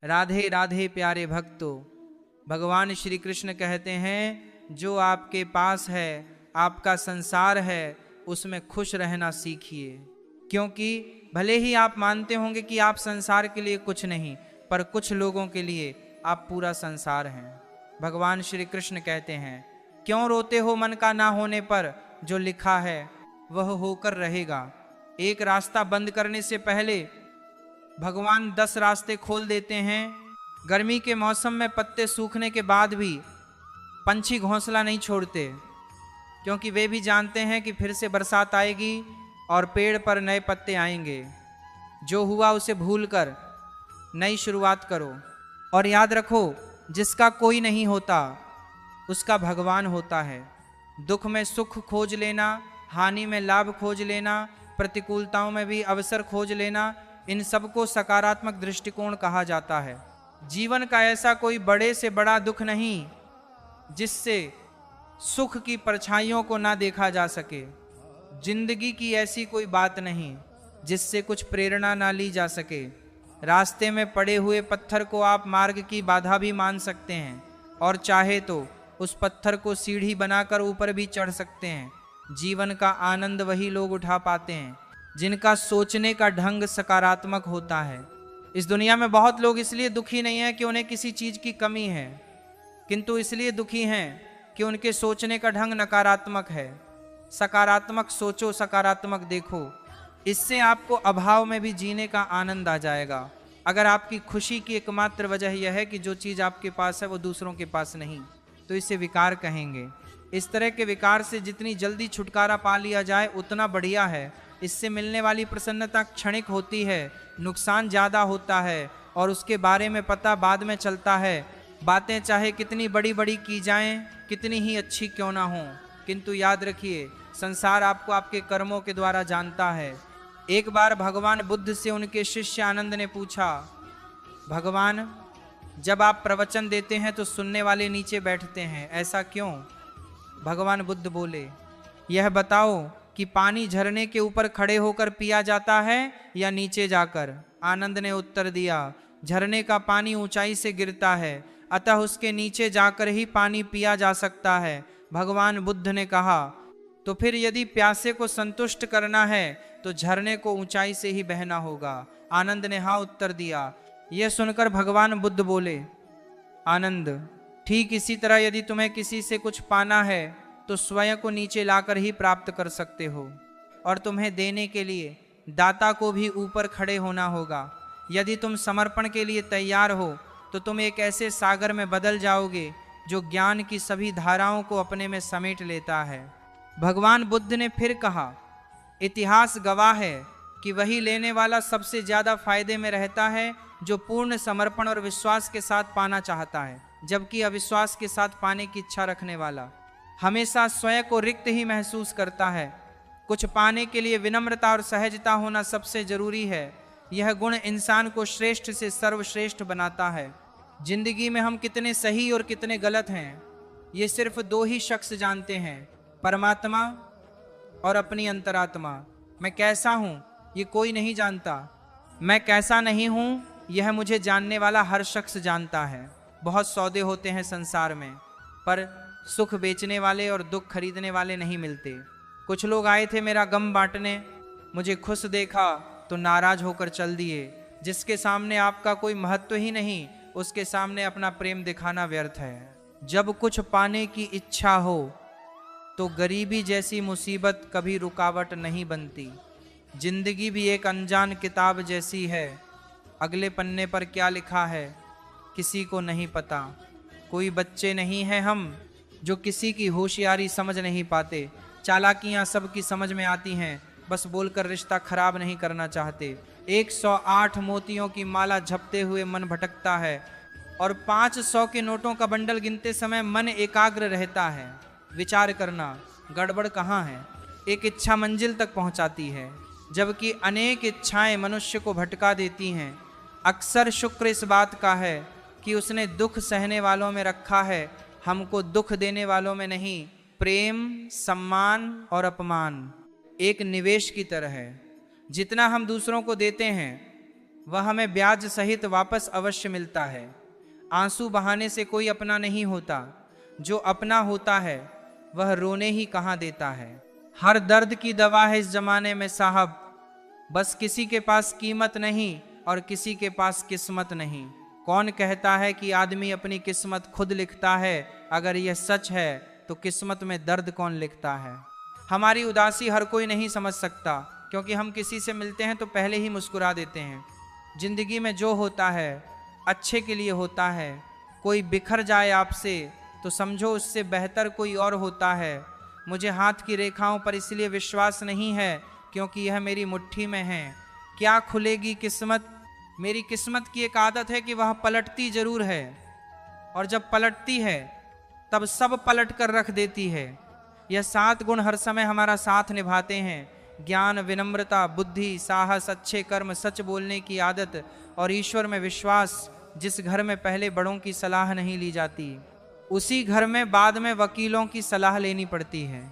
राधे राधे प्यारे भक्तों, भगवान श्री कृष्ण कहते हैं जो आपके पास है, आपका संसार है, उसमें खुश रहना सीखिए। क्योंकि भले ही आप मानते होंगे कि आप संसार के लिए कुछ नहीं, पर कुछ लोगों के लिए आप पूरा संसार हैं। भगवान श्री कृष्ण कहते हैं, क्यों रोते हो मन का ना होने पर, जो लिखा है वह होकर रहेगा। एक रास्ता बंद करने से पहले भगवान 10 रास्ते खोल देते हैं। गर्मी के मौसम में पत्ते सूखने के बाद भी पंछी घोंसला नहीं छोड़ते, क्योंकि वे भी जानते हैं कि फिर से बरसात आएगी और पेड़ पर नए पत्ते आएंगे। जो हुआ उसे भूलकर नई शुरुआत करो और याद रखो, जिसका कोई नहीं होता उसका भगवान होता है। दुख में सुख खोज लेना, हानि में लाभ खोज लेना, प्रतिकूलताओं में भी अवसर खोज लेना, इन सबको सकारात्मक दृष्टिकोण कहा जाता है। जीवन का ऐसा कोई बड़े से बड़ा दुख नहीं जिससे सुख की परछाइयों को ना देखा जा सके। जिंदगी की ऐसी कोई बात नहीं जिससे कुछ प्रेरणा ना ली जा सके। रास्ते में पड़े हुए पत्थर को आप मार्ग की बाधा भी मान सकते हैं और चाहे तो उस पत्थर को सीढ़ी बनाकर ऊपर भी चढ़ सकते हैं। जीवन का आनंद वही लोग उठा पाते हैं जिनका सोचने का ढंग सकारात्मक होता है। इस दुनिया में बहुत लोग इसलिए दुखी नहीं है कि उन्हें किसी चीज की कमी है, किंतु इसलिए दुखी हैं कि उनके सोचने का ढंग नकारात्मक है। सकारात्मक सोचो, सकारात्मक देखो, इससे आपको अभाव में भी जीने का आनंद आ जाएगा। अगर आपकी खुशी की एकमात्र वजह यह है कि जो चीज आपके पास है वो दूसरों के पास नहीं, तो इसे विकार कहेंगे। इस तरह के विकार से जितनी जल्दी छुटकारा पा लिया जाए उतना बढ़िया है। इससे मिलने वाली प्रसन्नता क्षणिक होती है, नुकसान ज़्यादा होता है और उसके बारे में पता बाद में चलता है। बातें चाहे कितनी बड़ी बड़ी की जाएं, कितनी ही अच्छी क्यों ना हो, किंतु याद रखिए संसार आपको आपके कर्मों के द्वारा जानता है। एक बार भगवान बुद्ध से उनके शिष्य आनंद ने पूछा, भगवान जब आप प्रवचन देते हैं तो सुनने वाले नीचे बैठते हैं, ऐसा क्यों? भगवान बुद्ध बोले, यह बताओ कि पानी झरने के ऊपर खड़े होकर पिया जाता है या नीचे जाकर? आनंद ने उत्तर दिया, झरने का पानी ऊंचाई से गिरता है, अतः उसके नीचे जाकर ही पानी पिया जा सकता है। भगवान बुद्ध ने कहा, तो फिर यदि प्यासे को संतुष्ट करना है तो झरने को ऊंचाई से ही बहना होगा। आनंद ने हाँ उत्तर दिया। यह सुनकर भगवान बुद्ध बोले, आनंद ठीक इसी तरह यदि तुम्हें किसी से कुछ पाना है तो स्वयं को नीचे लाकर ही प्राप्त कर सकते हो, और तुम्हें देने के लिए दाता को भी ऊपर खड़े होना होगा। यदि तुम समर्पण के लिए तैयार हो तो तुम एक ऐसे सागर में बदल जाओगे जो ज्ञान की सभी धाराओं को अपने में समेट लेता है। भगवान बुद्ध ने फिर कहा, इतिहास गवाह है कि वही लेने वाला सबसे ज्यादा फायदे में रहता है जो पूर्ण समर्पण और विश्वास के साथ पाना चाहता है, जबकि अविश्वास के साथ पाने की इच्छा रखने वाला हमेशा स्वयं को रिक्त ही महसूस करता है। कुछ पाने के लिए विनम्रता और सहजता होना सबसे जरूरी है। यह गुण इंसान को श्रेष्ठ से सर्वश्रेष्ठ बनाता है। जिंदगी में हम कितने सही और कितने गलत हैं, ये सिर्फ दो ही शख्स जानते हैं, परमात्मा और अपनी अंतरात्मा। मैं कैसा हूँ ये कोई नहीं जानता, मैं कैसा नहीं हूँ यह मुझे जानने वाला हर शख्स जानता है। बहुत सौदे होते हैं संसार में, पर सुख बेचने वाले और दुख खरीदने वाले नहीं मिलते। कुछ लोग आए थे मेरा गम बांटने, मुझे खुश देखा तो नाराज होकर चल दिए। जिसके सामने आपका कोई महत्व ही नहीं, उसके सामने अपना प्रेम दिखाना व्यर्थ है। जब कुछ पाने की इच्छा हो तो गरीबी जैसी मुसीबत कभी रुकावट नहीं बनती। जिंदगी भी एक अनजान किताब जैसी है, अगले पन्ने पर क्या लिखा है किसी को नहीं पता। कोई बच्चे नहीं हैं हम जो किसी की होशियारी समझ नहीं पाते। चालाकियां सबकी समझ में आती हैं, बस बोलकर रिश्ता खराब नहीं करना चाहते। 108 मोतियों की माला झपते हुए मन भटकता है और 500 के नोटों का बंडल गिनते समय मन एकाग्र रहता है। विचार करना गड़बड़ कहाँ है। एक इच्छा मंजिल तक पहुंचाती है, जबकि अनेक इच्छाएं मनुष्य को भटका देती हैं। अक्सर शुक्र इस बात का है कि उसने दुख सहने वालों में रखा है, हमको दुख देने वालों में नहीं। प्रेम, सम्मान और अपमान एक निवेश की तरह है। जितना हम दूसरों को देते हैं वह हमें ब्याज सहित वापस अवश्य मिलता है। आंसू बहाने से कोई अपना नहीं होता, जो अपना होता है वह रोने ही कहाँ देता है। हर दर्द की दवा है इस जमाने में साहब, बस किसी के पास कीमत नहीं और किसी के पास किस्मत नहीं। कौन कहता है कि आदमी अपनी किस्मत खुद लिखता है? अगर यह सच है तो किस्मत में दर्द कौन लिखता है? हमारी उदासी हर कोई नहीं समझ सकता, क्योंकि हम किसी से मिलते हैं तो पहले ही मुस्कुरा देते हैं। जिंदगी में जो होता है अच्छे के लिए होता है। कोई बिखर जाए आपसे तो समझो उससे बेहतर कोई और होता है। मुझे हाथ की रेखाओं पर इसलिए विश्वास नहीं है क्योंकि यह मेरी मुट्ठी में है। क्या खुलेगी किस्मत? मेरी किस्मत की एक आदत है कि वह पलटती जरूर है, और जब पलटती है तब सब पलट कर रख देती है। यह 7 गुण हर समय हमारा साथ निभाते हैं: ज्ञान, विनम्रता, बुद्धि, साहस, अच्छे कर्म, सच बोलने की आदत और ईश्वर में विश्वास। जिस घर में पहले बड़ों की सलाह नहीं ली जाती, उसी घर में बाद में वकीलों की सलाह लेनी पड़ती है।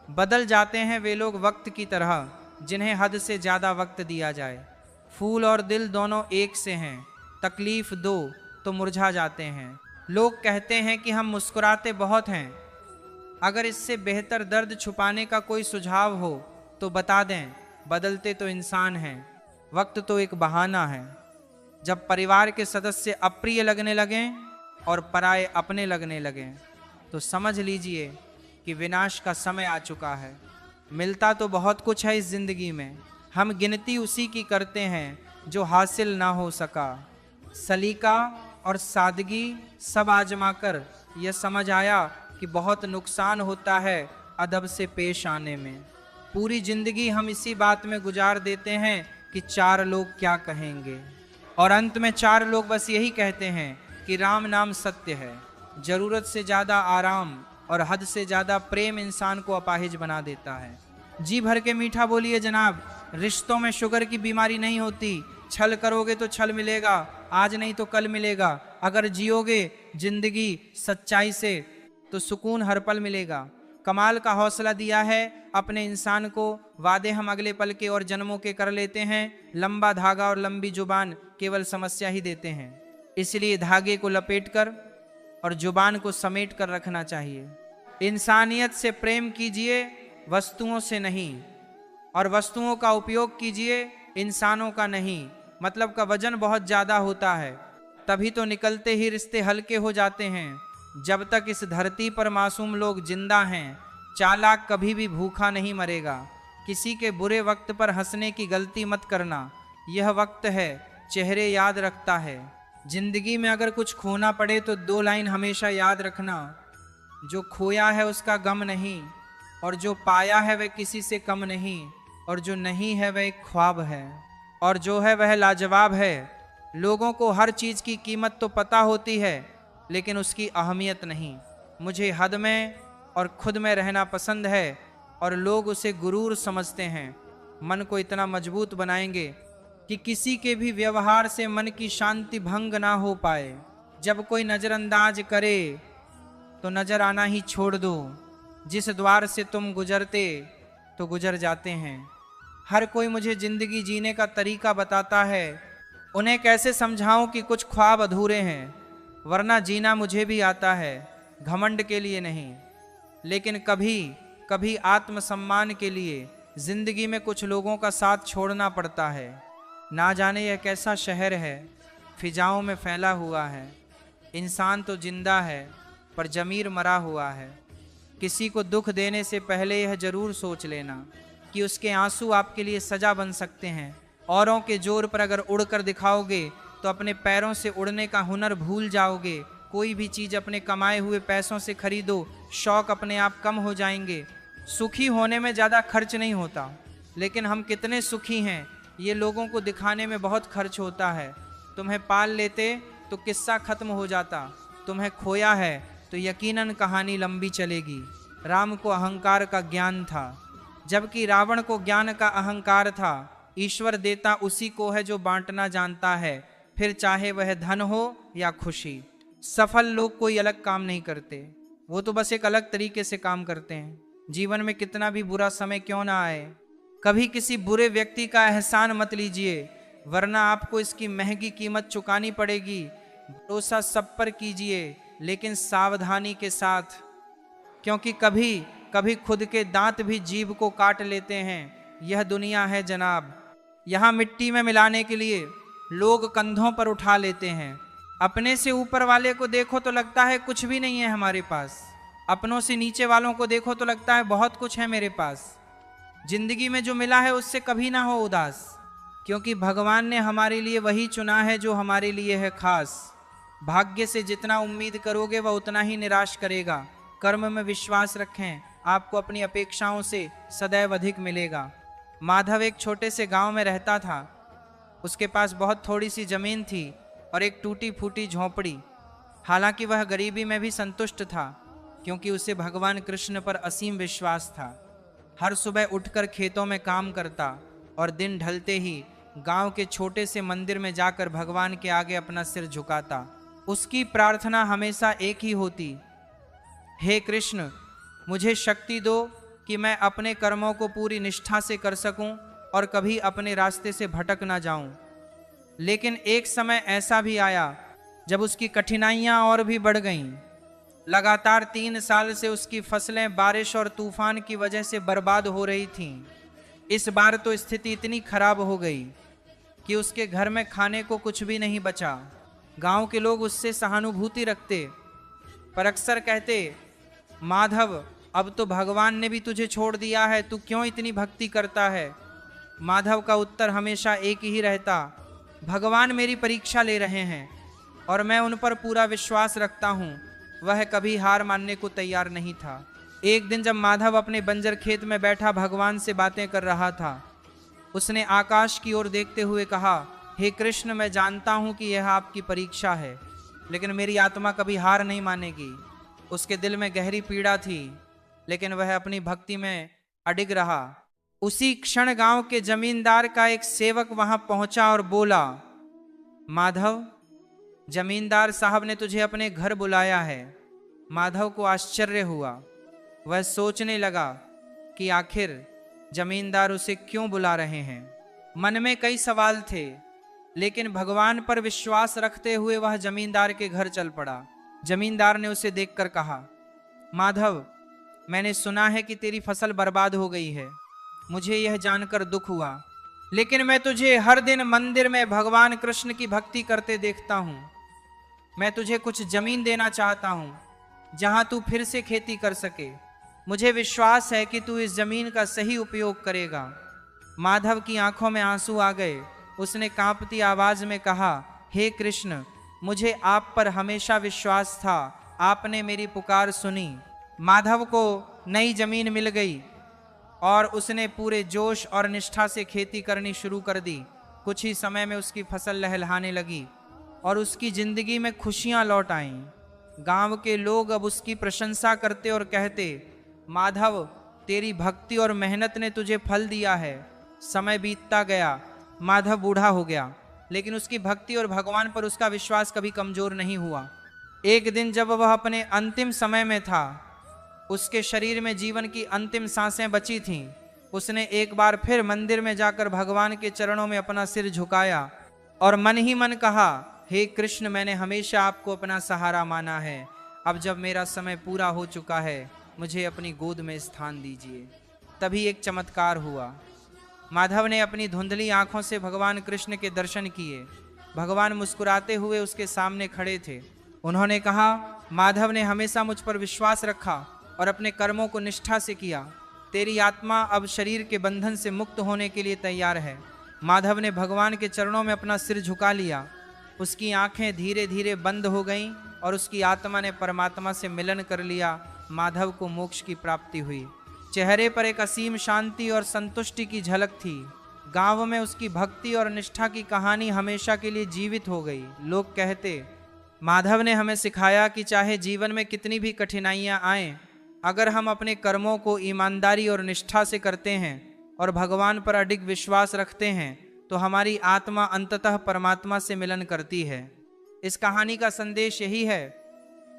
बदल जाते हैं वे लोग वक्त की तरह जिन्हें हद से ज़्यादा वक्त दिया जाए। फूल और दिल दोनों एक से हैं, तकलीफ दो तो मुरझा जाते हैं। लोग कहते हैं कि हम मुस्कुराते बहुत हैं। अगर इससे बेहतर दर्द छुपाने का कोई सुझाव हो तो बता दें। बदलते तो इंसान हैं, वक्त तो एक बहाना है। जब परिवार के सदस्य अप्रिय लगने लगें और पराये अपने लगने लगें तो समझ लीजिए कि विनाश का समय आ चुका है। मिलता तो बहुत कुछ है इस जिंदगी में, हम गिनती उसी की करते हैं जो हासिल ना हो सका। सलीका और सादगी सब आजमा कर यह समझ आया कि बहुत नुकसान होता है अदब से पेश आने में। पूरी जिंदगी हम इसी बात में गुजार देते हैं कि 4 लोग क्या कहेंगे, और अंत में 4 लोग बस यही कहते हैं कि राम नाम सत्य है। जरूरत से ज़्यादा आराम और हद से ज़्यादा प्रेम इंसान को अपाहिज बना देता है। जी भर के मीठा बोलिए जनाब। रिश्तों में शुगर की बीमारी नहीं होती। छल करोगे तो छल मिलेगा, आज नहीं तो कल मिलेगा। अगर जियोगे जिंदगी सच्चाई से तो सुकून हर पल मिलेगा। कमाल का हौसला दिया है अपने इंसान को। वादे हम अगले पल के और जन्मों के कर लेते हैं। लंबा धागा और लंबी जुबान केवल समस्या ही देते हैं। इसलिए धागे को लपेटकर और जुबान को समेट कर रखना चाहिए। इंसानियत से प्रेम कीजिए, वस्तुओं से नहीं, और वस्तुओं का उपयोग कीजिए, इंसानों का नहीं। मतलब का वजन बहुत ज़्यादा होता है, तभी तो निकलते ही रिश्ते हल्के हो जाते हैं। जब तक इस धरती पर मासूम लोग जिंदा हैं, चालाक कभी भी भूखा नहीं मरेगा। किसी के बुरे वक्त पर हंसने की गलती मत करना। यह वक्त है, चेहरे याद रखता है। जिंदगी में अगर कुछ खोना पड़े तो 2 लाइन हमेशा याद रखना: जो खोया है उसका गम नहीं, और जो पाया है वह किसी से कम नहीं, और जो नहीं है वह एक ख्वाब है, और जो है वह लाजवाब है। लोगों को हर चीज़ की कीमत तो पता होती है, लेकिन उसकी अहमियत नहीं। मुझे हद में और खुद में रहना पसंद है, और लोग उसे गुरूर समझते हैं। मन को इतना मजबूत बनाएंगे कि किसी के भी व्यवहार से मन की शांति भंग ना हो पाए। जब कोई नज़रअंदाज करे तो नज़र आना ही छोड़ दो। जिस द्वार से तुम गुजरते तो गुजर जाते हैं। हर कोई मुझे ज़िंदगी जीने का तरीका बताता है, उन्हें कैसे समझाऊं कि कुछ ख्वाब अधूरे हैं। वरना जीना मुझे भी आता है, घमंड के लिए नहीं, लेकिन कभी कभी आत्मसम्मान के लिए। जिंदगी में कुछ लोगों का साथ छोड़ना पड़ता है। ना जाने यह कैसा शहर है, फिजाओं में फैला हुआ है। इंसान तो जिंदा है पर जमीर मरा हुआ है। किसी को दुख देने से पहले यह जरूर सोच लेना कि उसके आंसू आपके लिए सजा बन सकते हैं। औरों के जोर पर अगर उड़कर दिखाओगे तो अपने पैरों से उड़ने का हुनर भूल जाओगे। कोई भी चीज़ अपने कमाए हुए पैसों से खरीदो, शौक अपने आप कम हो जाएंगे। सुखी होने में ज़्यादा खर्च नहीं होता, लेकिन हम कितने सुखी हैं ये लोगों को दिखाने में बहुत खर्च होता है। तुम्हें पाल लेते तो किस्सा खत्म हो जाता, तुम्हें खोया है तो यकीनन कहानी लंबी चलेगी। राम को अहंकार का ज्ञान था, जबकि रावण को ज्ञान का अहंकार था। ईश्वर देता उसी को है जो बांटना जानता है, फिर चाहे वह धन हो या खुशी। सफल लोग कोई अलग काम नहीं करते, वो तो बस एक अलग तरीके से काम करते हैं। जीवन में कितना भी बुरा समय क्यों ना आए, कभी किसी बुरे व्यक्ति का एहसान मत लीजिए। वरना आपको इसकी महंगी कीमत चुकानी पड़ेगी। भरोसा सब पर कीजिए, लेकिन सावधानी के साथ, क्योंकि कभी कभी खुद के दांत भी जीभ को काट लेते हैं। यह दुनिया है जनाब, यहाँ मिट्टी में मिलाने के लिए लोग कंधों पर उठा लेते हैं। अपने से ऊपर वाले को देखो तो लगता है कुछ भी नहीं है हमारे पास, अपनों से नीचे वालों को देखो तो लगता है बहुत कुछ है मेरे पास। जिंदगी में जो मिला है उससे कभी ना हो उदास, क्योंकि भगवान ने हमारे लिए वही चुना है जो हमारे लिए है खास। भाग्य से जितना उम्मीद करोगे वह उतना ही निराश करेगा। कर्म में विश्वास रखें, आपको अपनी अपेक्षाओं से सदैव अधिक मिलेगा। माधव एक छोटे से गांव में रहता था। उसके पास बहुत थोड़ी सी जमीन थी और एक टूटी फूटी झोंपड़ी। हालांकि वह गरीबी में भी संतुष्ट था, क्योंकि उसे भगवान कृष्ण पर असीम विश्वास था। हर सुबह उठकर खेतों में काम करता और दिन ढलते ही गांव के छोटे से मंदिर में जाकर भगवान के आगे अपना सिर झुकाता। उसकी प्रार्थना हमेशा एक ही होती, हे कृष्ण, मुझे शक्ति दो कि मैं अपने कर्मों को पूरी निष्ठा से कर सकूं और कभी अपने रास्ते से भटक ना जाऊं। लेकिन एक समय ऐसा भी आया जब उसकी कठिनाइयां और भी बढ़ गईं। लगातार 3 साल से उसकी फसलें बारिश और तूफान की वजह से बर्बाद हो रही थीं। इस बार तो स्थिति इतनी खराब हो गई कि उसके घर में खाने को कुछ भी नहीं बचा। गांव के लोग उससे सहानुभूति रखते, पर अक्सर कहते, माधव, अब तो भगवान ने भी तुझे छोड़ दिया है, तू क्यों इतनी भक्ति करता है। माधव का उत्तर हमेशा एक ही रहता, भगवान मेरी परीक्षा ले रहे हैं और मैं उन पर पूरा विश्वास रखता हूँ। वह कभी हार मानने को तैयार नहीं था। एक दिन जब माधव अपने बंजर खेत में बैठा भगवान से बातें कर रहा था, उसने आकाश की ओर देखते हुए कहा, हे कृष्ण, मैं जानता हूँ कि यह आपकी परीक्षा है, लेकिन मेरी आत्मा कभी हार नहीं मानेगी। उसके दिल में गहरी पीड़ा थी, लेकिन वह अपनी भक्ति में अडिग रहा। उसी क्षण गांव के जमींदार का एक सेवक वहां पहुंचा और बोला, माधव, जमींदार साहब ने तुझे अपने घर बुलाया है। माधव को आश्चर्य हुआ। वह सोचने लगा कि आखिर जमींदार उसे क्यों बुला रहे हैं। मन में कई सवाल थे, लेकिन भगवान पर विश्वास रखते हुए वह जमींदार के घर चल पड़ा। जमींदार ने उसे देखकर कहा, माधव, मैंने सुना है कि तेरी फसल बर्बाद हो गई है। मुझे यह जानकर दुख हुआ, लेकिन मैं तुझे हर दिन मंदिर में भगवान कृष्ण की भक्ति करते देखता हूँ। मैं तुझे कुछ जमीन देना चाहता हूँ जहाँ तू फिर से खेती कर सके। मुझे विश्वास है कि तू इस जमीन का सही उपयोग करेगा। माधव की आंखों में आंसू आ गए। उसने कांपती आवाज में कहा, हे कृष्ण, मुझे आप पर हमेशा विश्वास था, आपने मेरी पुकार सुनी। माधव को नई जमीन मिल गई और उसने पूरे जोश और निष्ठा से खेती करनी शुरू कर दी। कुछ ही समय में उसकी फसल लहलहाने लगी और उसकी जिंदगी में खुशियां लौट आईं। गांव के लोग अब उसकी प्रशंसा करते और कहते, माधव, तेरी भक्ति और मेहनत ने तुझे फल दिया है। समय बीतता गया, माधव बूढ़ा हो गया, लेकिन उसकी भक्ति और भगवान पर उसका विश्वास कभी कमजोर नहीं हुआ। एक दिन जब वह अपने अंतिम समय में था, उसके शरीर में जीवन की अंतिम सांसें बची थीं, उसने एक बार फिर मंदिर में जाकर भगवान के चरणों में अपना सिर झुकाया और मन ही मन कहा, हे कृष्ण, मैंने हमेशा आपको अपना सहारा माना है। अब जब मेरा समय पूरा हो चुका है, मुझे अपनी गोद में स्थान दीजिए। तभी एक चमत्कार हुआ। माधव ने अपनी धुंधली आंखों से भगवान कृष्ण के दर्शन किए। भगवान मुस्कुराते हुए उसके सामने खड़े थे। उन्होंने कहा, माधव ने हमेशा मुझ पर विश्वास रखा और अपने कर्मों को निष्ठा से किया। तेरी आत्मा अब शरीर के बंधन से मुक्त होने के लिए तैयार है। माधव ने भगवान के चरणों में अपना सिर झुका लिया। उसकी आंखें धीरे धीरे बंद हो गईं और उसकी आत्मा ने परमात्मा से मिलन कर लिया। माधव को मोक्ष की प्राप्ति हुई। चेहरे पर एक असीम शांति और संतुष्टि की झलक थी। गांव में उसकी भक्ति और निष्ठा की कहानी हमेशा के लिए जीवित हो गई। लोग कहते, माधव ने हमें सिखाया कि चाहे जीवन में कितनी भी कठिनाइयां आएं, अगर हम अपने कर्मों को ईमानदारी और निष्ठा से करते हैं और भगवान पर अडिग विश्वास रखते हैं, तो हमारी आत्मा अंततः परमात्मा से मिलन करती है। इस कहानी का संदेश यही है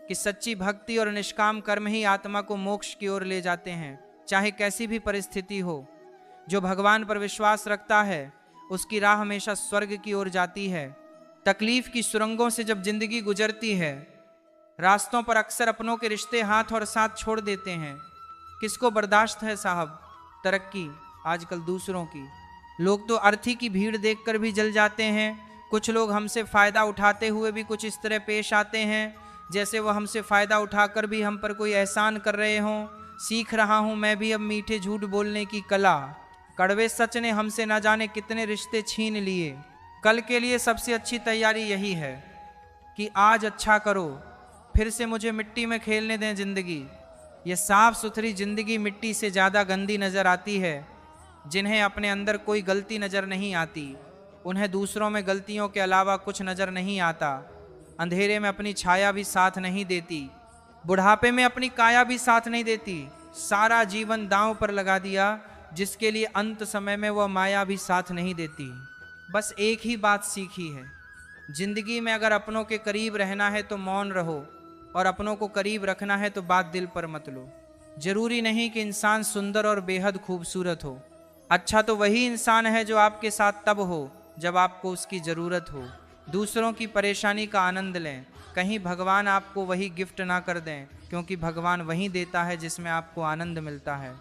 कि सच्ची भक्ति और निष्काम कर्म ही आत्मा को मोक्ष की ओर ले जाते हैं, चाहे कैसी भी परिस्थिति हो। जो भगवान पर विश्वास रखता है उसकी राह हमेशा स्वर्ग की ओर जाती है। तकलीफ की सुरंगों से जब जिंदगी गुजरती है, रास्तों पर अक्सर अपनों के रिश्ते हाथ और साथ छोड़ देते हैं। किसको बर्दाश्त है साहब तरक्की आजकल दूसरों की। लोग तो अर्थी की भीड़ देखकर भी जल जाते हैं। कुछ लोग हमसे फ़ायदा उठाते हुए भी कुछ इस तरह पेश आते हैं जैसे वो हमसे फ़ायदा उठाकर भी हम पर कोई एहसान कर रहे हों। सीख रहा हूँ मैं भी अब मीठे झूठ बोलने की कला। कड़वे सच ने हमसे ना जाने कितने रिश्ते छीन लिए। कल के लिए सबसे अच्छी तैयारी यही है कि आज अच्छा करो, फिर से मुझे मिट्टी में खेलने दें ज़िंदगी। ये साफ सुथरी ज़िंदगी मिट्टी से ज़्यादा गंदी नज़र आती है। जिन्हें अपने अंदर कोई गलती नज़र नहीं आती, उन्हें दूसरों में गलतियों के अलावा कुछ नज़र नहीं आता। अंधेरे में अपनी छाया भी साथ नहीं देती, बुढ़ापे में अपनी काया भी साथ नहीं देती। सारा जीवन दांव पर लगा दिया, जिसके लिए अंत समय में वह माया भी साथ नहीं देती। बस एक ही बात सीखी है, जिंदगी में अगर अपनों के करीब रहना है तो मौन रहो, और अपनों को करीब रखना है तो बात दिल पर मत लो। जरूरी नहीं कि इंसान सुंदर और बेहद खूबसूरत हो। अच्छा तो वही इंसान है जो आपके साथ तब हो जब आपको उसकी ज़रूरत हो। दूसरों की परेशानी का आनंद लें, कहीं भगवान आपको वही गिफ्ट ना कर दें, क्योंकि भगवान वही देता है जिसमें आपको आनंद मिलता है।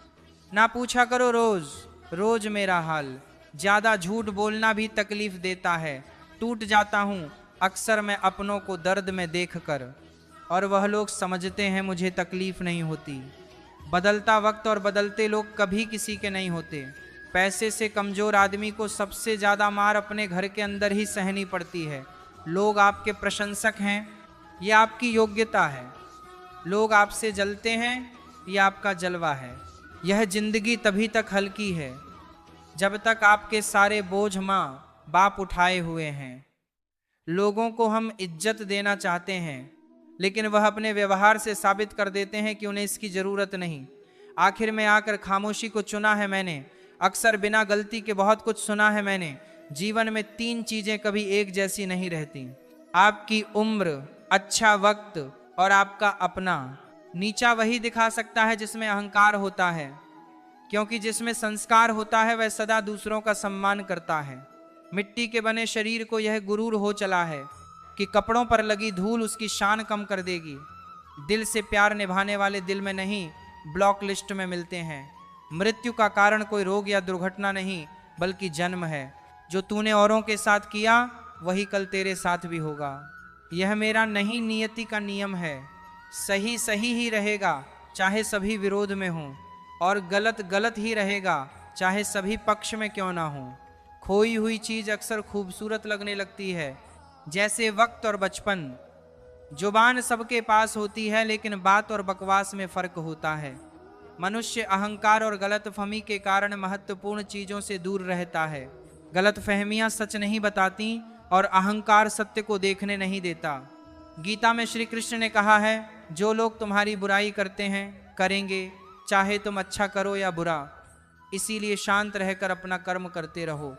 ना पूछा करो रोज़ रोज़ मेरा हाल, ज़्यादा झूठ बोलना भी तकलीफ़ देता है। टूट जाता हूँ अक्सर मैं अपनों को दर्द में देख कर, और वह लोग समझते हैं मुझे तकलीफ़ नहीं होती। बदलता वक्त और बदलते लोग कभी किसी के नहीं होते। पैसे से कमज़ोर आदमी को सबसे ज़्यादा मार अपने घर के अंदर ही सहनी पड़ती है। लोग आपके प्रशंसक हैं, यह आपकी योग्यता है। लोग आपसे जलते हैं, यह आपका जलवा है। यह जिंदगी तभी तक हल्की है जब तक आपके सारे बोझ माँ बाप उठाए हुए हैं। लोगों को हम इज्जत देना चाहते हैं, लेकिन वह अपने व्यवहार से साबित कर देते हैं कि उन्हें इसकी ज़रूरत नहीं। आखिर में आकर खामोशी को चुना है मैंने, अक्सर बिना गलती के बहुत कुछ सुना है मैंने। जीवन में 3 चीज़ें कभी एक जैसी नहीं रहती, आपकी उम्र, अच्छा वक्त और आपका अपना। नीचा वही दिखा सकता है जिसमें अहंकार होता है, क्योंकि जिसमें संस्कार होता है वह सदा दूसरों का सम्मान करता है। मिट्टी के बने शरीर को यह गुरूर हो चला है कि कपड़ों पर लगी धूल उसकी शान कम कर देगी। दिल से प्यार निभाने वाले दिल में नहीं, ब्लॉक लिस्ट में मिलते हैं। मृत्यु का कारण कोई रोग या दुर्घटना नहीं, बल्कि जन्म है। जो तूने औरों के साथ किया वही कल तेरे साथ भी होगा। यह मेरा नहीं नियति का नियम है। सही सही ही रहेगा चाहे सभी विरोध में हों, और गलत गलत ही रहेगा चाहे सभी पक्ष में क्यों ना हो। खोई हुई चीज़ अक्सर खूबसूरत लगने लगती है, जैसे वक्त और बचपन। जुबान सबके पास होती है, लेकिन बात और बकवास में फ़र्क होता है। मनुष्य अहंकार और गलतफहमी के कारण महत्वपूर्ण चीज़ों से दूर रहता है। गलतफहमियां सच नहीं बताती और अहंकार सत्य को देखने नहीं देता। गीता में श्री कृष्ण ने कहा है, जो लोग तुम्हारी बुराई करते हैं करेंगे, चाहे तुम अच्छा करो या बुरा। इसीलिए शांत रहकर अपना कर्म करते रहो।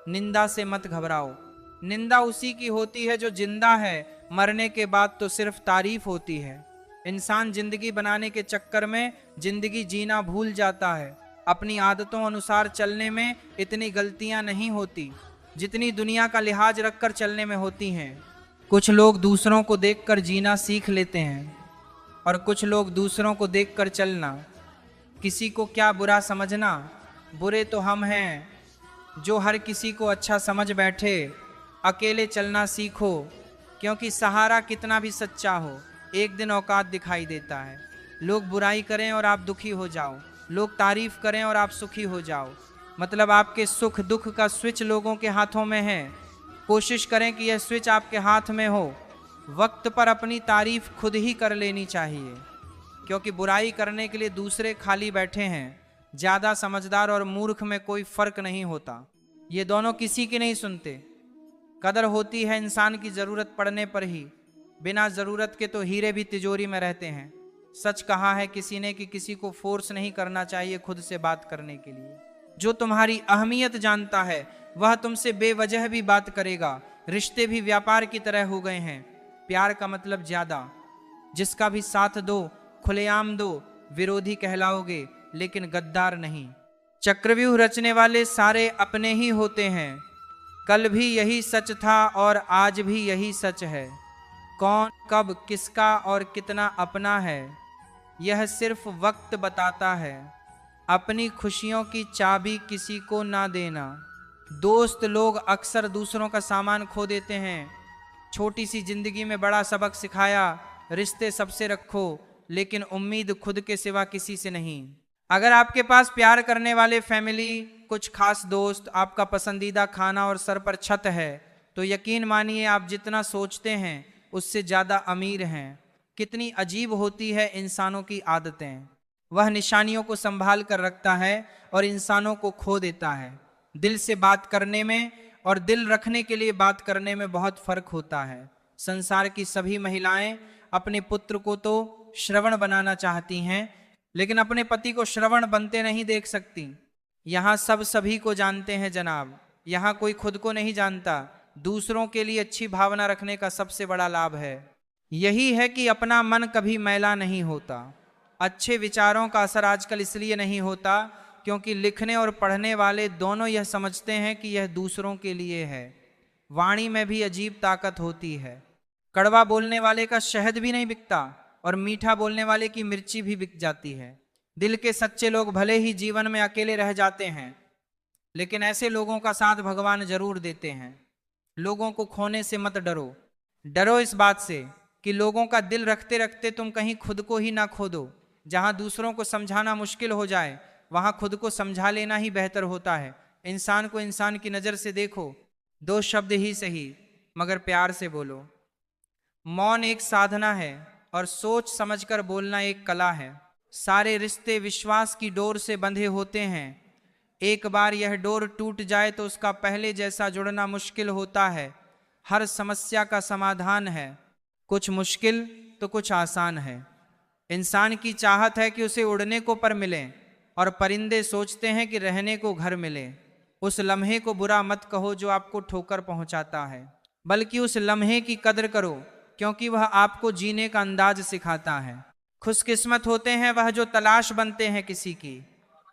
निंदा से मत घबराओ। निंदा उसी की होती है जो जिंदा है, मरने के बाद तो सिर्फ तारीफ होती है। इंसान जिंदगी बनाने के चक्कर में जिंदगी जीना भूल जाता है। अपनी आदतों अनुसार चलने में इतनी गलतियां नहीं होती जितनी दुनिया का लिहाज रखकर चलने में होती हैं। कुछ लोग दूसरों को देखकर जीना सीख लेते हैं, और कुछ लोग दूसरों को देखकर चलना। किसी को क्या बुरा समझना, बुरे तो हम हैं जो हर किसी को अच्छा समझ बैठे। अकेले चलना सीखो, क्योंकि सहारा कितना भी सच्चा हो एक दिन औकात दिखाई देता है। लोग बुराई करें और आप दुखी हो जाओ, लोग तारीफ करें और आप सुखी हो जाओ। मतलब आपके सुख दुख का स्विच लोगों के हाथों में है। कोशिश करें कि यह स्विच आपके हाथ में हो। वक्त पर अपनी तारीफ खुद ही कर लेनी चाहिए, क्योंकि बुराई करने के लिए दूसरे खाली बैठे हैं। ज़्यादा समझदार और मूर्ख में कोई फर्क नहीं होता, ये दोनों किसी की नहीं सुनते। कदर होती है इंसान की ज़रूरत पड़ने पर ही, बिना ज़रूरत के तो हीरे भी तिजोरी में रहते हैं। सच कहा है किसी ने कि किसी को फोर्स नहीं करना चाहिए खुद से बात करने के लिए। जो तुम्हारी अहमियत जानता है वह तुमसे बेवजह भी बात करेगा। रिश्ते भी व्यापार की तरह हो गए हैं। प्यार का मतलब ज़्यादा, जिसका भी साथ दो खुलेआम दो, विरोधी कहलाओगे लेकिन गद्दार नहीं। चक्रव्यूह रचने वाले सारे अपने ही होते हैं। कल भी यही सच था और आज भी यही सच है। कौन कब किसका और कितना अपना है, यह सिर्फ वक्त बताता है। अपनी खुशियों की चाबी किसी को ना देना। दोस्त लोग अक्सर दूसरों का सामान खो देते हैं। छोटी सी जिंदगी में बड़ा सबक सिखाया, रिश्ते सबसे रखो लेकिन उम्मीद खुद के सिवा किसी से नहीं। अगर आपके पास प्यार करने वाले फैमिली, कुछ खास दोस्त, आपका पसंदीदा खाना और सर पर छत है, तो यकीन मानिए आप जितना सोचते हैं उससे ज़्यादा अमीर हैं। कितनी अजीब होती है इंसानों की आदतें। वह निशानियों को संभाल कर रखता है और इंसानों को खो देता है। दिल से बात करने में और दिल रखने के लिए बात करने में बहुत फर्क होता है। संसार की सभी महिलाएं अपने पुत्र को तो श्रवण बनाना चाहती हैं, लेकिन अपने पति को श्रवण बनते नहीं देख सकती। यहाँ सब सभी को जानते हैं जनाब, यहाँ कोई खुद को नहीं जानता। दूसरों के लिए अच्छी भावना रखने का सबसे बड़ा लाभ है यही है कि अपना मन कभी मैला नहीं होता। अच्छे विचारों का असर आजकल इसलिए नहीं होता क्योंकि लिखने और पढ़ने वाले दोनों यह समझते हैं कि यह दूसरों के लिए है। वाणी में भी अजीब ताकत होती है। कड़वा बोलने वाले का शहद भी नहीं बिकता और मीठा बोलने वाले की मिर्ची भी बिक जाती है। दिल के सच्चे लोग भले ही जीवन में अकेले रह जाते हैं, लेकिन ऐसे लोगों का साथ भगवान जरूर देते हैं। लोगों को खोने से मत डरो। डरो इस बात से कि लोगों का दिल रखते रखते तुम कहीं खुद को ही ना खो दो। जहां दूसरों को समझाना मुश्किल हो जाए, वहां खुद को समझा लेना ही बेहतर होता है। इंसान को इंसान की नज़र से देखो, 2 शब्द ही सही मगर प्यार से बोलो। मौन एक साधना है और सोच समझकर बोलना एक कला है। सारे रिश्ते विश्वास की डोर से बंधे होते हैं। एक बार यह डोर टूट जाए तो उसका पहले जैसा जुड़ना मुश्किल होता है। हर समस्या का समाधान है, कुछ मुश्किल तो कुछ आसान है। इंसान की चाहत है कि उसे उड़ने को पर मिले और परिंदे सोचते हैं कि रहने को घर मिले। उस लम्हे को बुरा मत कहो जो आपको ठोकर पहुंचाता है, बल्कि उस लम्हे की कदर करो क्योंकि वह आपको जीने का अंदाज सिखाता है। खुशकिस्मत होते हैं वह जो तलाश बनते हैं किसी की,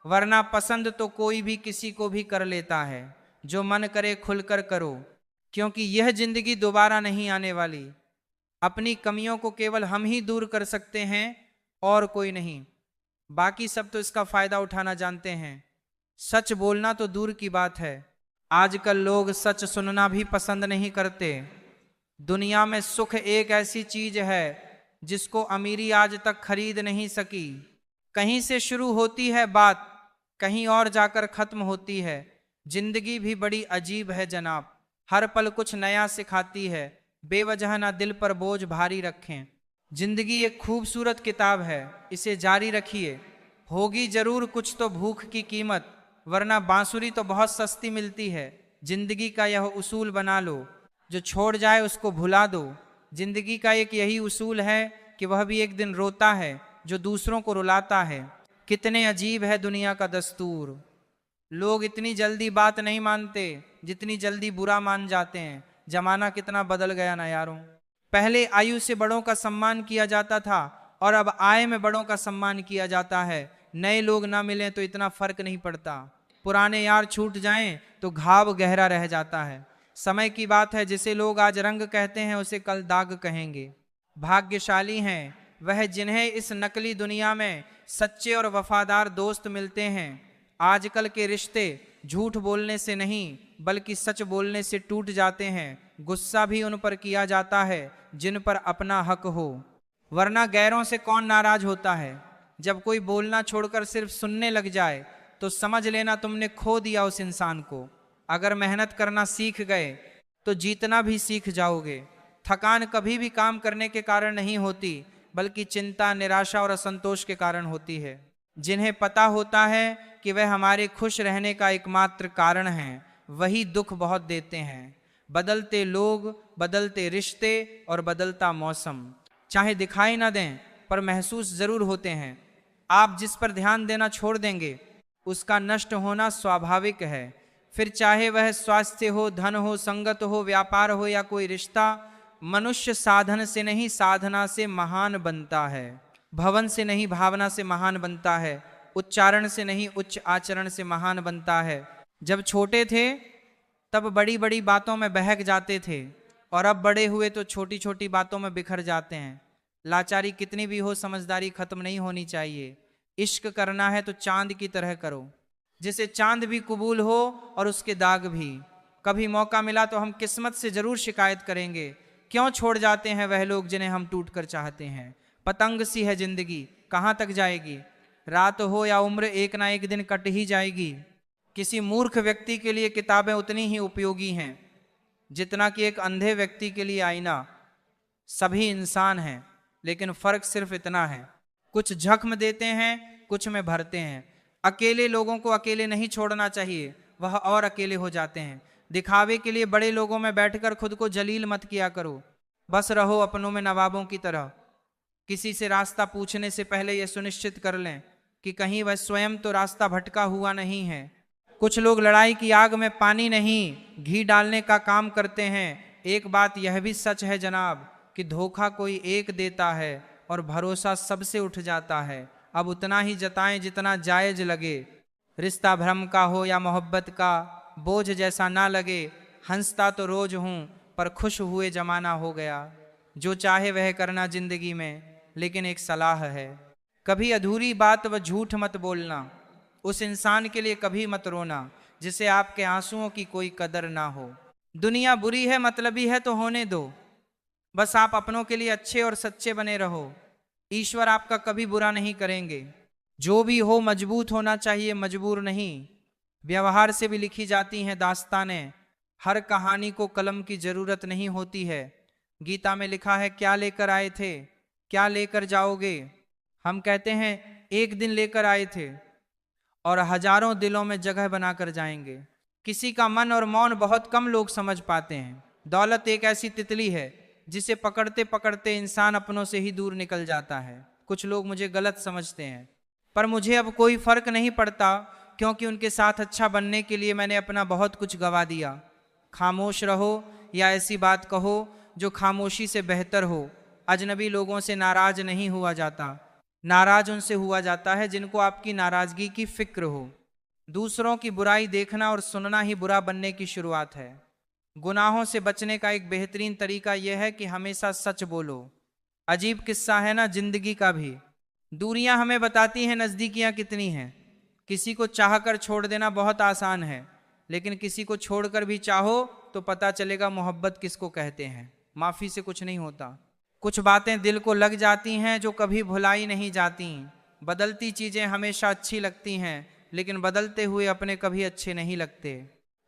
वरना पसंद तो कोई भी किसी को भी कर लेता है। जो मन करे खुलकर करो क्योंकि यह जिंदगी दोबारा नहीं आने वाली। अपनी कमियों को केवल हम ही दूर कर सकते हैं और कोई नहीं। बाकी सब तो इसका फायदा उठाना जानते हैं। सच बोलना तो दूर की बात है, आजकल लोग सच सुनना भी पसंद नहीं करते। दुनिया में सुख एक ऐसी चीज है जिसको अमीरी आज तक खरीद नहीं सकी। कहीं से शुरू होती है बात, कहीं और जाकर खत्म होती है। जिंदगी भी बड़ी अजीब है जनाब, हर पल कुछ नया सिखाती है। बेवजह ना दिल पर बोझ भारी रखें। जिंदगी एक खूबसूरत किताब है, इसे जारी रखिए। होगी जरूर कुछ तो भूख की कीमत, वरना बांसुरी तो बहुत सस्ती मिलती है। जिंदगी का यह उसूल बना लो, जो छोड़ जाए उसको भुला दो। जिंदगी का एक यही उसूल है कि वह भी एक दिन रोता है जो दूसरों को रुलाता है। कितने अजीब है दुनिया का दस्तूर। लोग इतनी जल्दी बात नहीं मानते जितनी जल्दी बुरा मान जाते हैं। जमाना कितना बदल गया ना यारों। पहले आयु से बड़ों का सम्मान किया जाता था और अब आय में बड़ों का सम्मान किया जाता है। नए लोग ना मिलें तो इतना फर्क नहीं पड़ता, पुराने यार छूट जाएं तो घाव गहरा रह जाता है। समय की बात है, जिसे लोग आज रंग कहते हैं उसे कल दाग कहेंगे। भाग्यशाली हैं वह जिन्हें इस नकली दुनिया में सच्चे और वफादार दोस्त मिलते हैं। आजकल के रिश्ते झूठ बोलने से नहीं बल्कि सच बोलने से टूट जाते हैं। गुस्सा भी उन पर किया जाता है जिन पर अपना हक हो, वरना गैरों से कौन नाराज होता है। जब कोई बोलना छोड़कर सिर्फ सुनने लग जाए तो समझ लेना तुमने खो दिया उस इंसान को। अगर मेहनत करना सीख गए तो जीतना भी सीख जाओगे। थकान कभी भी काम करने के कारण नहीं होती बल्कि चिंता, निराशा और असंतोष के कारण होती है। जिन्हें पता होता है कि वह हमारे खुश रहने का एकमात्र कारण हैं, वही दुख बहुत देते हैं। बदलते लोग, बदलते रिश्ते और बदलता मौसम चाहे दिखाई ना दें पर महसूस जरूर होते हैं। आप जिस पर ध्यान देना छोड़ देंगे उसका नष्ट होना स्वाभाविक है। फिर चाहे वह स्वास्थ्य हो, धन हो, संगत हो, व्यापार हो या कोई रिश्ता, मनुष्य साधन से नहीं साधना से महान बनता है। भवन से नहीं भावना से महान बनता है। उच्चारण से नहीं उच्च आचरण से महान बनता है। जब छोटे थे तब बड़ी बड़ी बातों में बहक जाते थे और अब बड़े हुए तो छोटी छोटी बातों में बिखर जाते हैं। लाचारी कितनी भी हो, समझदारी खत्म नहीं होनी चाहिए। इश्क करना है तो चांद की तरह करो, जिसे चांद भी कबूल हो और उसके दाग भी। कभी मौका मिला तो हम किस्मत से जरूर शिकायत करेंगे, क्यों छोड़ जाते हैं वह लोग जिन्हें हम टूट कर चाहते हैं। पतंग सी है जिंदगी, कहाँ तक जाएगी, रात हो या उम्र एक ना एक दिन कट ही जाएगी। किसी मूर्ख व्यक्ति के लिए किताबें उतनी ही उपयोगी हैं जितना कि एक अंधे व्यक्ति के लिए आईना। सभी इंसान हैं, लेकिन फर्क सिर्फ इतना है, कुछ जख्म देते हैं, कुछ में भरते हैं। अकेले लोगों को अकेले नहीं छोड़ना चाहिए, वह और अकेले हो जाते हैं। दिखावे के लिए बड़े लोगों में बैठकर खुद को जलील मत किया करो, बस रहो अपनों में नवाबों की तरह। किसी से रास्ता पूछने से पहले यह सुनिश्चित कर लें कि कहीं वह स्वयं तो रास्ता भटका हुआ नहीं है। कुछ लोग लड़ाई की आग में पानी नहीं घी डालने का काम करते हैं। एक बात यह भी सच है जनाब कि धोखा कोई एक देता है और भरोसा सबसे उठ जाता है। अब उतना ही जताएं जितना जायज लगे। रिश्ता भ्रम का हो या मोहब्बत का, बोझ जैसा ना लगे। हंसता तो रोज हूँ पर खुश हुए जमाना हो गया। जो चाहे वह करना जिंदगी में, लेकिन एक सलाह है, कभी अधूरी बात व झूठ मत बोलना। उस इंसान के लिए कभी मत रोना जिसे आपके आंसुओं की कोई कदर ना हो। दुनिया बुरी है, मतलबी है तो होने दो, बस आप अपनों के लिए अच्छे और सच्चे बने रहो। ईश्वर आपका कभी बुरा नहीं करेंगे। जो भी हो मजबूत होना चाहिए, मजबूर नहीं। व्यवहार से भी लिखी जाती हैं दास्तानें। हर कहानी को कलम की जरूरत नहीं होती है। गीता में लिखा है, क्या लेकर आए थे, क्या लेकर जाओगे। हम कहते हैं एक दिन लेकर आए थे और हजारों दिलों में जगह बनाकर जाएंगे। किसी का मन और मौन बहुत कम लोग समझ पाते हैं। दौलत एक ऐसी तितली है जिसे पकड़ते पकड़ते इंसान अपनों से ही दूर निकल जाता है। कुछ लोग मुझे गलत समझते हैं, पर मुझे अब कोई फर्क नहीं पड़ता, क्योंकि उनके साथ अच्छा बनने के लिए मैंने अपना बहुत कुछ गवा दिया। खामोश रहो या ऐसी बात कहो जो खामोशी से बेहतर हो। अजनबी लोगों से नाराज नहीं हुआ जाता, नाराज उनसे हुआ जाता है जिनको आपकी नाराजगी की फिक्र हो। दूसरों की बुराई देखना और सुनना ही बुरा बनने की शुरुआत है। गुनाहों से बचने का एक बेहतरीन तरीका यह है कि हमेशा सच बोलो। अजीब किस्सा है ना जिंदगी का भी। दूरियां हमें बताती हैं नजदीकियां कितनी हैं। किसी को चाहकर छोड़ देना बहुत आसान है, लेकिन किसी को छोड़कर भी चाहो तो पता चलेगा मोहब्बत किसको कहते हैं। माफी से कुछ नहीं होता। कुछ बातें दिल को लग जाती हैं जो कभी भुलाई नहीं जाती। बदलती चीजें हमेशा अच्छी लगती हैं, लेकिन बदलते हुए अपने कभी अच्छे नहीं लगते।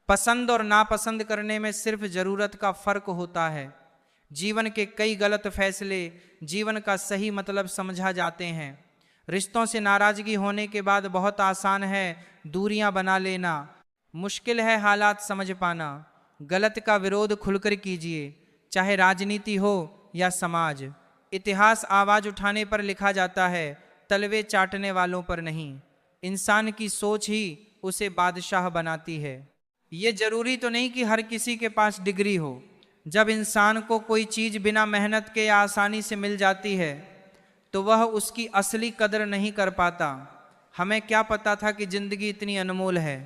पसंद और नापसंद करने में सिर्फ जरूरत का फर्क होता है। जीवन के कई गलत फैसले जीवन का सही मतलब समझा जाते हैं। रिश्तों से नाराजगी होने के बाद बहुत आसान है दूरियां बना लेना, मुश्किल है हालात समझ पाना। गलत का विरोध खुलकर कीजिए, चाहे राजनीति हो या समाज। इतिहास आवाज उठाने पर लिखा जाता है, तलवे चाटने वालों पर नहीं। इंसान की सोच ही उसे बादशाह बनाती है। ये जरूरी तो नहीं कि हर किसी के पास डिग्री हो। जब इंसान को कोई चीज बिना मेहनत के या आसानी से मिल जाती है तो वह उसकी असली कदर नहीं कर पाता। हमें क्या पता था कि जिंदगी इतनी अनमोल है।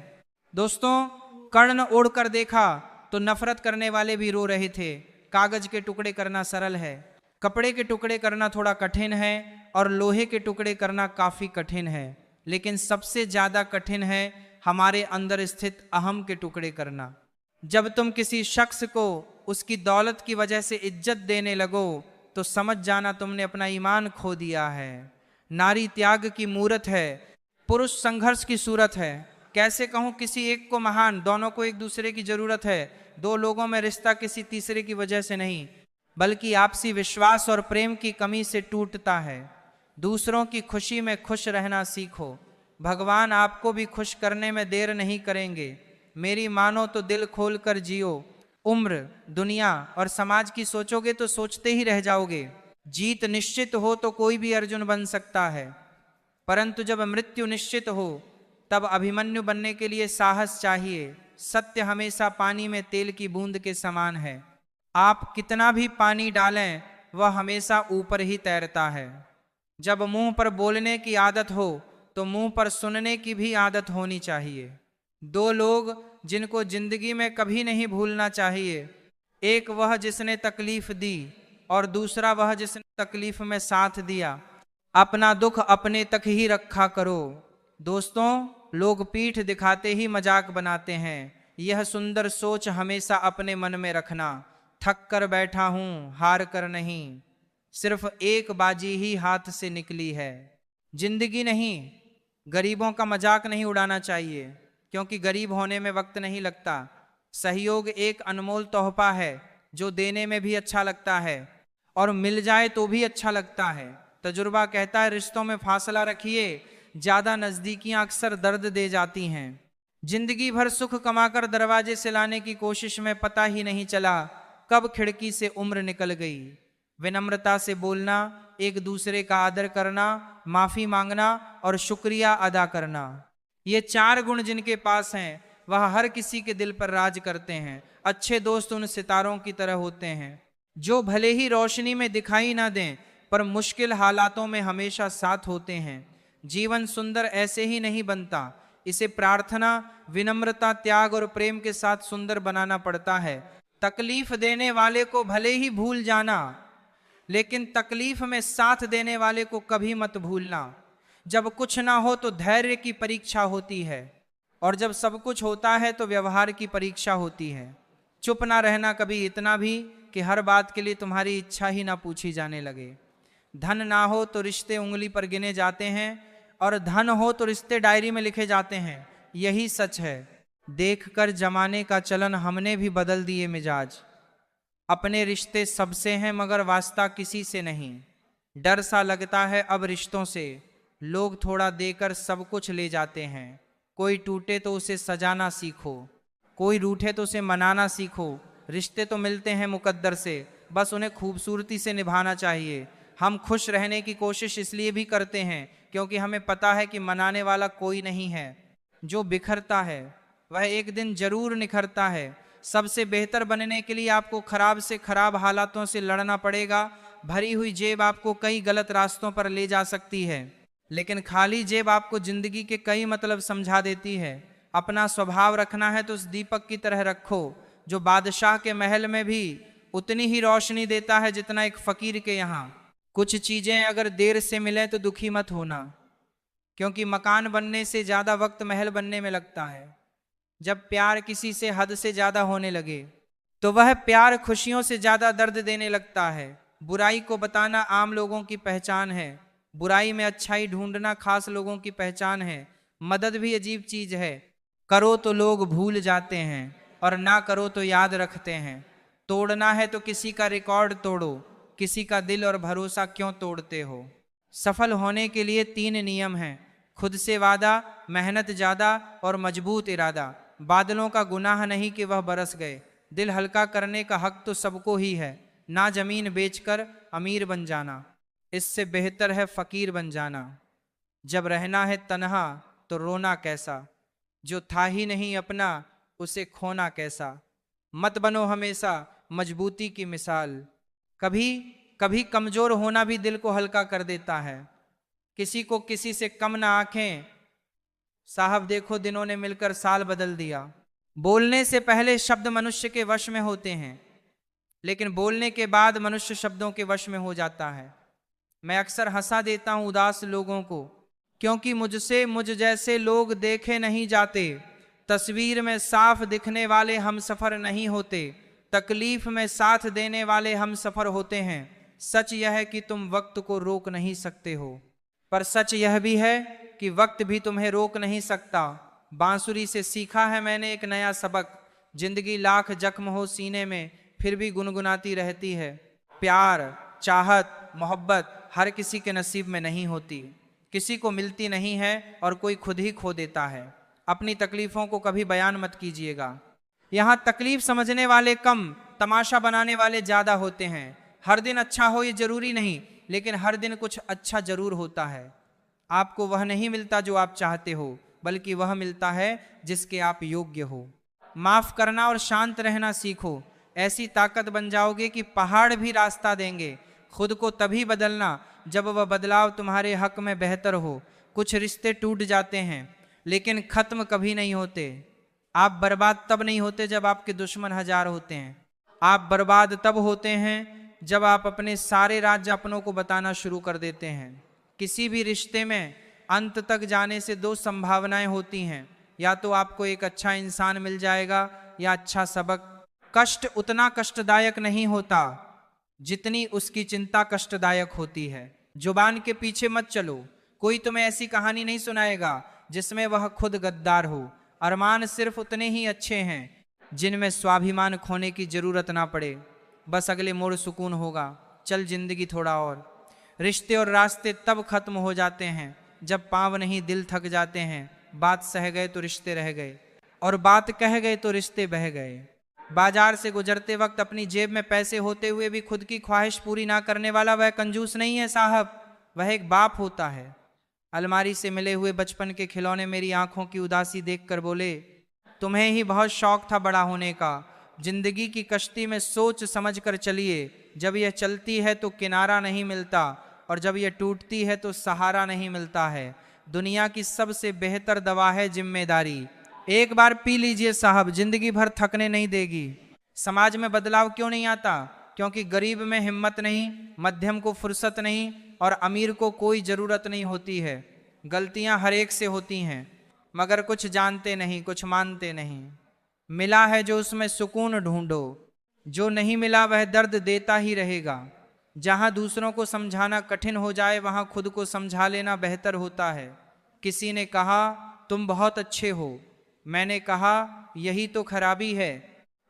दोस्तों, कर्ण ओढ़कर देखा तो नफरत करने वाले भी रो रहे थे। कागज के टुकड़े करना सरल है, कपड़े के टुकड़े करना थोड़ा कठिन है, और लोहे के टुकड़े करना काफी कठिन है। लेकिन सबसे ज्यादा कठिन है हमारे अंदर स्थित अहम के टुकड़े करना। जब तुम किसी शख्स को उसकी दौलत की वजह से इज्जत देने लगो तो समझ जाना तुमने अपना ईमान खो दिया है। नारी त्याग की मूरत है, पुरुष संघर्ष की सूरत है। कैसे कहूँ किसी एक को महान, दोनों को एक दूसरे की जरूरत है। दो लोगों में रिश्ता किसी तीसरे की वजह से नहीं, बल्कि आपसी विश्वास और प्रेम की कमी से टूटता है। दूसरों की खुशी में खुश रहना सीखो। भगवान आपको भी खुश करने में देर नहीं करेंगे। मेरी मानो तो दिल खोल कर जियो। उम्र, दुनिया और समाज की सोचोगे तो सोचते ही रह जाओगे। जीत निश्चित हो तो कोई भी अर्जुन बन सकता है, परंतु जब मृत्यु निश्चित हो तब अभिमन्यु बनने के लिए साहस चाहिए। सत्य हमेशा पानी में तेल की बूंद के समान है। आप कितना भी पानी डालें वह हमेशा ऊपर ही तैरता है। जब मुंह पर बोलने की आदत हो तो मुंह पर सुनने की भी आदत होनी चाहिए। दो लोग जिनको जिंदगी में कभी नहीं भूलना चाहिए, एक वह जिसने तकलीफ दी और दूसरा वह जिसने तकलीफ में साथ दिया। अपना दुख अपने तक ही रखा करो। दोस्तों, लोग पीठ दिखाते ही मजाक बनाते हैं। यह सुंदर सोच हमेशा अपने मन में रखना। थक कर बैठा हूं, हार कर नहीं। सिर्फ एक बाजी ही हाथ से निकली है। जिंदगी नहीं, गरीबों का मजाक नहीं उड़ाना चाहिए, क्योंकि गरीब होने में वक्त नहीं लगता। सहयोग एक अनमोल तोहफा है जो देने में भी अच्छा लगता है और मिल जाए तो भी अच्छा लगता है। तजुर्बा कहता है, रिश्तों में फासला रखिए, ज्यादा नजदीकियां अक्सर दर्द दे जाती हैं। जिंदगी भर सुख कमाकर दरवाजे से लाने की कोशिश में पता ही नहीं चला कब खिड़की से उम्र निकल गई। विनम्रता से बोलना, एक दूसरे का आदर करना, माफी मांगना और शुक्रिया अदा करना, ये 4 गुण जिनके पास हैं वह हर किसी के दिल पर राज करते हैं। अच्छे दोस्त उन सितारों की तरह होते हैं जो भले ही रोशनी में दिखाई ना दें पर मुश्किल हालातों में हमेशा साथ होते हैं। जीवन सुंदर ऐसे ही नहीं बनता, इसे प्रार्थना, विनम्रता, त्याग और प्रेम के साथ सुंदर बनाना पड़ता है। तकलीफ देने वाले को भले ही भूल जाना, लेकिन तकलीफ में साथ देने वाले को कभी मत भूलना। जब कुछ ना हो तो धैर्य की परीक्षा होती है, और जब सब कुछ होता है तो व्यवहार की परीक्षा होती है। चुप ना रहना कभी इतना भी कि हर बात के लिए तुम्हारी इच्छा ही ना पूछी जाने लगे। धन ना हो तो रिश्ते उंगली पर गिने जाते हैं, और धन हो तो रिश्ते डायरी में लिखे जाते हैं। यही सच है। देखकर जमाने का चलन हमने भी बदल दिए मिजाज। अपने रिश्ते सबसे हैं मगर वास्ता किसी से नहीं। डर सा लगता है अब रिश्तों से, लोग थोड़ा देकर सब कुछ ले जाते हैं। कोई टूटे तो उसे सजाना सीखो, कोई रूठे तो उसे मनाना सीखो। रिश्ते तो मिलते हैं मुकद्दर से, बस उन्हें खूबसूरती से निभाना चाहिए। हम खुश रहने की कोशिश इसलिए भी करते हैं क्योंकि हमें पता है कि मनाने वाला कोई नहीं है। जो बिखरता है वह एक दिन जरूर निखरता है। सबसे बेहतर बनने के लिए आपको खराब से खराब हालातों से लड़ना पड़ेगा। भरी हुई जेब आपको कई गलत रास्तों पर ले जा सकती है, लेकिन खाली जेब आपको जिंदगी के कई मतलब समझा देती है। अपना स्वभाव रखना है तो उस दीपक की तरह रखो जो बादशाह के महल में भी उतनी ही रोशनी देता है जितना एक फकीर के यहाँ। कुछ चीजें अगर देर से मिले तो दुखी मत होना, क्योंकि मकान बनने से ज्यादा वक्त महल बनने में लगता है। जब प्यार किसी से हद से ज्यादा होने लगे तो वह प्यार खुशियों से ज्यादा दर्द देने लगता है। बुराई को बताना आम लोगों की पहचान है, बुराई में अच्छाई ढूंढना खास लोगों की पहचान है। मदद भी अजीब चीज है, करो तो लोग भूल जाते हैं और ना करो तो याद रखते हैं। तोड़ना है तो किसी का रिकॉर्ड तोड़ो, किसी का दिल और भरोसा क्यों तोड़ते हो। सफल होने के लिए 3 नियम हैं, खुद से वादा, मेहनत ज्यादा और मजबूत इरादा। बादलों का गुनाह नहीं कि वह बरस गए, दिल हल्का करने का हक तो सबको ही है। ना जमीन बेचकर अमीर बन जाना, इससे बेहतर है फकीर बन जाना। जब रहना है तन्हा तो रोना कैसा, जो था ही नहीं अपना उसे खोना कैसा। मत बनो हमेशा मजबूती की मिसाल, कभी कभी कमजोर होना भी दिल को हल्का कर देता है। किसी को किसी से कम ना आंखें, साहब देखो दिनों ने मिलकर साल बदल दिया। बोलने से पहले शब्द मनुष्य के वश में होते हैं, लेकिन बोलने के बाद मनुष्य शब्दों के वश में हो जाता है। मैं अक्सर हंसा देता हूं उदास लोगों को, क्योंकि मुझसे मुझ जैसे लोग देखे नहीं जाते। तस्वीर में साफ दिखने वाले हम सफर नहीं होते, तकलीफ में साथ देने वाले हम सफर होते हैं। सच यह है कि तुम वक्त को रोक नहीं सकते हो, पर सच यह भी है कि वक्त भी तुम्हें रोक नहीं सकता। बांसुरी से सीखा है मैंने एक नया सबक, जिंदगी लाख जख्म हो सीने में फिर भी गुनगुनाती रहती है। प्यार, चाहत, मोहब्बत हर किसी के नसीब में नहीं होती, किसी को मिलती नहीं है और कोई खुद ही खो देता है। अपनी तकलीफों को कभी बयान मत कीजिएगा। यहाँ तकलीफ समझने वाले कम, तमाशा बनाने वाले ज्यादा होते हैं। हर दिन अच्छा हो ये जरूरी नहीं, लेकिन हर दिन कुछ अच्छा जरूर होता है। आपको वह नहीं मिलता जो आप चाहते हो, बल्कि वह मिलता है जिसके आप योग्य हो। माफ करना और शांत रहना सीखो, ऐसी ताकत बन जाओगे कि पहाड़ भी रास्ता देंगे। खुद को तभी बदलना जब वह बदलाव तुम्हारे हक में बेहतर हो। कुछ रिश्ते टूट जाते हैं लेकिन खत्म कभी नहीं होते। आप बर्बाद तब नहीं होते जब आपके दुश्मन 1000 होते हैं। आप बर्बाद तब होते हैं जब आप अपने सारे राज अपनों को बताना शुरू कर देते हैं। किसी भी रिश्ते में अंत तक जाने से 2 संभावनाएं होती हैं, या तो आपको एक अच्छा इंसान मिल जाएगा या अच्छा सबक। कष्ट उतना कष्टदायक नहीं होता जितनी उसकी चिंता कष्टदायक होती है। जुबान के पीछे मत चलो, कोई तुम्हें ऐसी कहानी नहीं सुनाएगा जिसमें वह खुद गद्दार हो। अरमान सिर्फ उतने ही अच्छे हैं जिनमें स्वाभिमान खोने की जरूरत ना पड़े। बस अगले मोड़ सुकून होगा, चल जिंदगी थोड़ा और। रिश्ते और रास्ते तब खत्म हो जाते हैं जब पांव नहीं दिल थक जाते हैं। बात सह गए तो रिश्ते रह गए, और बात कह गए तो रिश्ते बह गए। बाजार से गुजरते वक्त अपनी जेब में पैसे होते हुए भी खुद की ख्वाहिश पूरी ना करने वाला वह कंजूस नहीं है साहब, वह एक बाप होता है। अलमारी से मिले हुए बचपन के खिलौने मेरी आंखों की उदासी देखकर बोले, तुम्हें ही बहुत शौक था बड़ा होने का। जिंदगी की कश्ती में सोच समझ कर चलिए, जब यह चलती है तो किनारा नहीं मिलता, और जब यह टूटती है तो सहारा नहीं मिलता है। दुनिया की सबसे बेहतर दवा है जिम्मेदारी। एक बार पी लीजिए साहब, जिंदगी भर थकने नहीं देगी। समाज में बदलाव क्यों नहीं आता? क्योंकि गरीब में हिम्मत नहीं, मध्यम को फुर्सत नहीं, और अमीर को कोई जरूरत नहीं होती है। गलतियां हर एक से होती हैं, मगर कुछ जानते नहीं, कुछ मानते नहीं। मिला है जो उसमें सुकून ढूंढो, जो नहीं मिला वह दर्द देता ही रहेगा। जहां दूसरों को समझाना कठिन हो जाए वहां खुद को समझा लेना बेहतर होता है। किसी ने कहा तुम बहुत अच्छे हो, मैंने कहा यही तो खराबी है।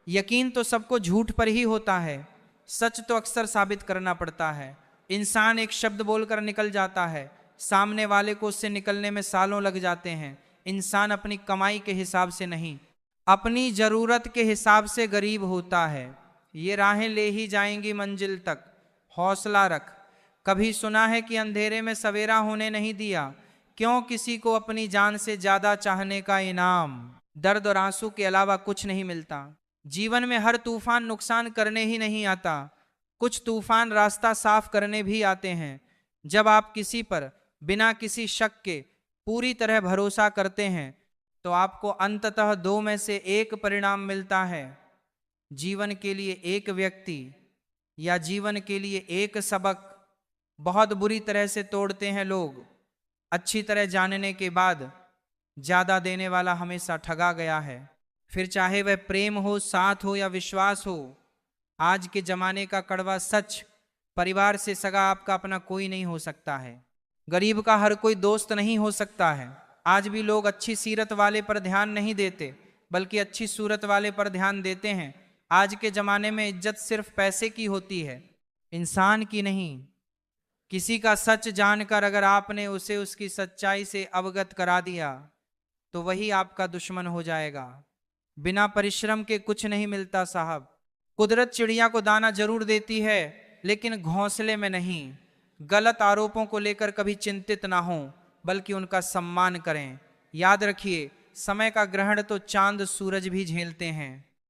यकीन तो सबको झूठ पर ही होता है, सच तो अक्सर साबित करना पड़ता है। इंसान एक शब्द बोलकर निकल जाता है, सामने वाले को उससे निकलने में सालों लग जाते हैं। इंसान अपनी कमाई के हिसाब से नहीं, अपनी जरूरत के हिसाब से गरीब होता है। ये राहें ले ही जाएंगी मंजिल तक, हौसला रख। कभी सुना है कि अंधेरे में सवेरा होने नहीं दिया? क्यों किसी को अपनी जान से ज्यादा चाहने का इनाम? दर्द और आंसू के अलावा कुछ नहीं मिलता। जीवन में हर तूफान नुकसान करने ही नहीं आता, कुछ तूफान रास्ता साफ करने भी आते हैं। जब आप किसी पर बिना किसी शक के पूरी तरह भरोसा करते हैं तो आपको अंततः 2 में से 1 परिणाम मिलता है। जीवन के लिए एक व्यक्ति या जीवन के लिए एक सबक। बहुत बुरी तरह से तोड़ते हैं लोग, अच्छी तरह जानने के बाद ज्यादा देने वाला हमेशा ठगा गया है। फिर चाहे वह प्रेम हो, साथ हो या विश्वास हो। आज के जमाने का कड़वा सच, परिवार से सगा आपका अपना कोई नहीं हो सकता है। गरीब का हर कोई दोस्त नहीं हो सकता है। आज भी लोग अच्छी सीरत वाले पर ध्यान नहीं देते, बल्कि अच्छी सूरत वाले पर ध्यान देते हैं। आज के जमाने में इज्जत सिर्फ पैसे की होती है, इंसान की नहीं। किसी का सच जानकर अगर आपने उसे उसकी सच्चाई से अवगत करा दिया तो वही आपका दुश्मन हो जाएगा। बिना परिश्रम के कुछ नहीं मिलता साहब। कुदरत चिड़िया को दाना जरूर देती है, लेकिन घोंसले में नहीं। गलत आरोपों को लेकर कभी चिंतित ना हो, बल्कि उनका सम्मान करें। याद रखिए, समय का ग्रहण तो चांद सूरज भी झेलते हैं।